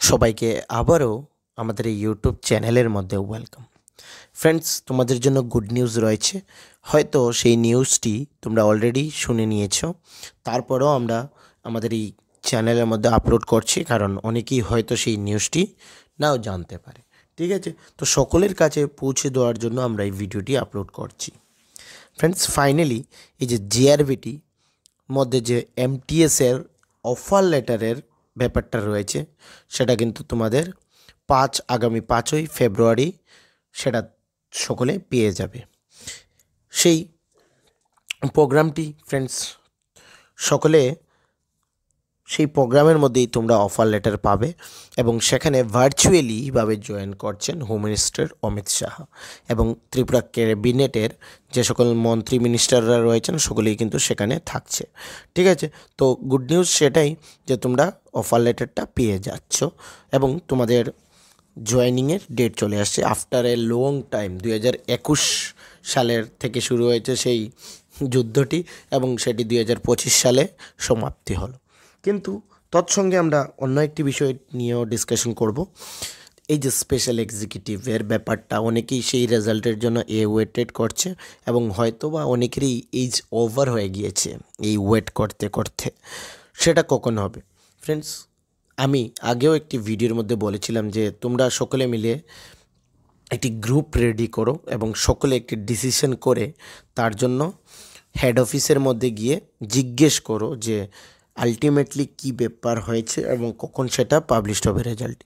সবাইকে আবারও আমাদের এই ইউটিউব চ্যানেলের মধ্যে ওয়েলকাম। ফ্রেন্ডস, তোমাদের জন্য গুড নিউজ রয়েছে। হয়তো সেই নিউজটি তোমরা অলরেডি শুনে নিয়েছো, তারপরেও আমরা আমাদের এই চ্যানেলের মধ্যে আপলোড করছি, কারণ অনেকেই হয়তো সেই নিউজটি নাও জানতে পারে। ঠিক আছে, তো সকলের কাছে পৌঁছে দেওয়ার জন্য আমরা এই ভিডিওটি আপলোড করছি। ফ্রেন্ডস, ফাইনালি এই যে জিআরবিটি মধ্যে যে এমটিএসের অফার লেটারের ব্যাপারটা রয়েছে, সেটা কিন্তু তোমাদের আগামী 5ই ফেব্রুয়ারি সেটা সকলে পেয়ে যাবে। সেই প্রোগ্রামটি ফ্রেন্ডস, সকলে সেই প্রোগ্রামের মধ্যেই তোমরা অফার লেটার পাবে এবং সেখানে ভার্চুয়ালিভাবে জয়েন করছেন হোম মিনিস্টার অমিত শাহ এবং ত্রিপুরা ক্যাবিনেটের যে সকল মন্ত্রী মিনিস্টাররা রয়েছেন সকলেই কিন্তু সেখানে থাকছে। ঠিক আছে, তো গুড নিউজ সেটাই যে তোমরা অফার লেটারটা পেয়ে যাচ্ছ এবং তোমাদের জয়েনিংয়ের ডেট চলে আসছে আফটার এ লং টাইম। 2021 সালের থেকে শুরু হয়েছে সেই যুদ্ধটি এবং সেটি 2025 সালে সমাপ্তি হলো। কিন্তু তৎসঙ্গে আমরা অন্য একটি বিষয় নিয়েও ডিসকাশন করব। এই যে স্পেশাল এক্সিকিউটিভের ব্যাপারটা, অনেকেই সেই রেজাল্টের জন্য ওয়েটেড করছে এবং হয়তো বা অনেকেরই এইজ ওভার হয়ে গিয়েছে এই ওয়েট করতে করতে। সেটা কখন হবে ফ্রেন্ডস? আমি আগেও একটি ভিডিওর মধ্যে বলেছিলাম যে তোমরা সকলে মিলে একটি গ্রুপ রেডি করো এবং সকলে একটি ডিসিশন করে তার জন্য হেড অফিসের মধ্যে গিয়ে জিজ্ঞেস করো যে আলটিমেটলি কী ব্যাপার হয়েছে এবং কখন সেটা পাবলিশড হবে রেজাল্ট।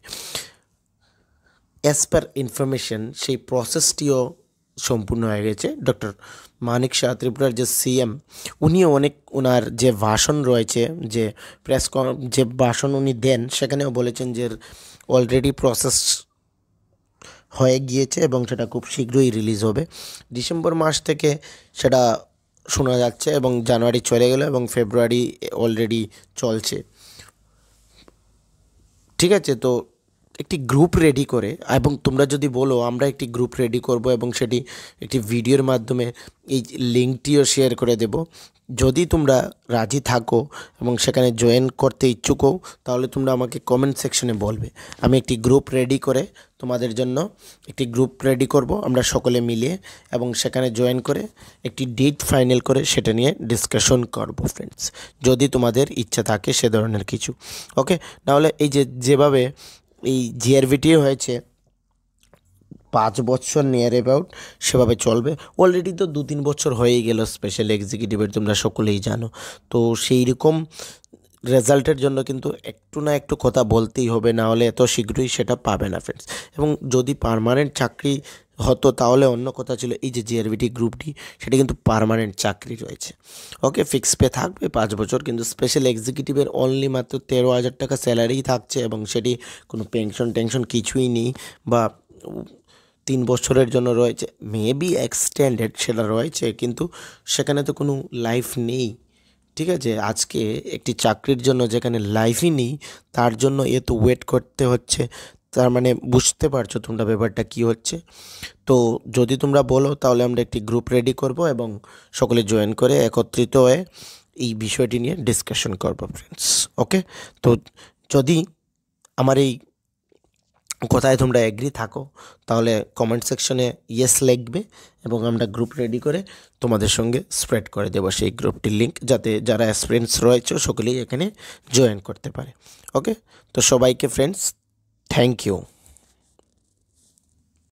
অ্যাজ পার ইনফরমেশন সেই প্রসেসটিও সম্পূর্ণ হয়ে গেছে। ডক্টর মানিক শাহ, ত্রিপুরার যে সিএম, উনিও ওনার যে ভাষণ রয়েছে, যে যে ভাষণ উনি দেন, সেখানেও বলেছেন যে অলরেডি প্রসেস হয়ে গিয়েছে এবং সেটা খুব শীঘ্রই রিলিজ হবে। ডিসেম্বর মাস থেকে সেটা শোনা যাচ্ছে এবং জানুয়ারি চলে গেল এবং ফেব্রুয়ারি অলরেডি চলছে। ঠিক আছে, তো একটি গ্রুপ রেডি করে, এবং তোমরা যদি বলো আমরা একটি গ্রুপ রেডি করব এবং সেটি একটি ভিডিওর মাধ্যমে এই লিঙ্কটিও শেয়ার করে দেব, যদি তোমরা রাজি থাকো এবং সেখানে জয়েন করতে ইচ্ছুক হও, তাহলে তোমরা আমাকে কমেন্ট সেকশনে বলবে। আমি একটি গ্রুপ রেডি করে তোমাদের জন্য একটি গ্রুপ রেডি করব আমরা সকলে মিলিয়ে, এবং সেখানে জয়েন করে একটি ডেট ফাইনাল করে সেটা নিয়ে ডিসকাশন করব ফ্রেন্ডস, যদি তোমাদের ইচ্ছা থাকে সে ধরনের কিছু। ওকে, নাহলে এই যেভাবে এই জিআরবিটি হয়েছে 5 বছর নিয়ার অ্যাবাউট, সেভাবে চলবে। অলরেডি তো 2-3 বছর হয়েই গেল স্পেশাল এক্সিকিউটিভের, তোমরা সকলেই জানো। তো সেই রকম রেজাল্টের জন্য কিন্তু একটু না একটু কথা বলতেই হবে, না হলে এত শীঘ্রই সেটা পাবে না ফ্রেন্ডস। এবং যদি পার্মানেন্ট চাকরি হতো তাহলে অন্য কথা ছিল। এই যে জিআরবিটি গ্রুপটি, সেটা কিন্তু পার্মানেন্ট চাকরি রয়েছে। ওকে, ফিক্স পে থাকবে 5 বছর, কিন্তু স্পেশাল এক্সিকিউটিভের অনলি মাত্র 13,000 টাকা স্যালারিই থাকছে এবং সেটি কোনো টেনশন কিছুই নেই, বা 3 বছরের জন্য রয়েছে, মেবি এক্সটেন্ডেড সেটা রয়েছে, কিন্তু সেখানে তো কোনো লাইফ নেই। ঠিক আছে, আজকে একটি চাকরির জন্য যেখানে লাইফই নেই, তার জন্য এত ওয়েট করতে হচ্ছে। তার মানে বুঝতে পারছো তোমরা ব্যাপারটা কী হচ্ছে। তো যদি তোমরা বলো তাহলে আমরা একটি গ্রুপ রেডি করব এবং সকলে জয়েন করে একত্রিত হয়ে এই বিষয়টি নিয়ে ডিসকাশন করবো ফ্রেন্ডস। ওকে, তো যদি আমার এই কথায় তোমরা এগ্রি থাকো তাহলে কমেন্ট সেকশনে ইয়েস লিখবে এবং আমরা গ্রুপ রেডি করে তোমাদের সঙ্গে স্প্রেড করে দেবো সেই গ্রুপটির লিঙ্ক, যাতে যারা অ্যাসপিরেন্টস রয়েছে সকলেই এখানে জয়েন করতে পারে। ওকে, তো সবাইকে ফ্রেন্ডস থ্যাংক ইউ।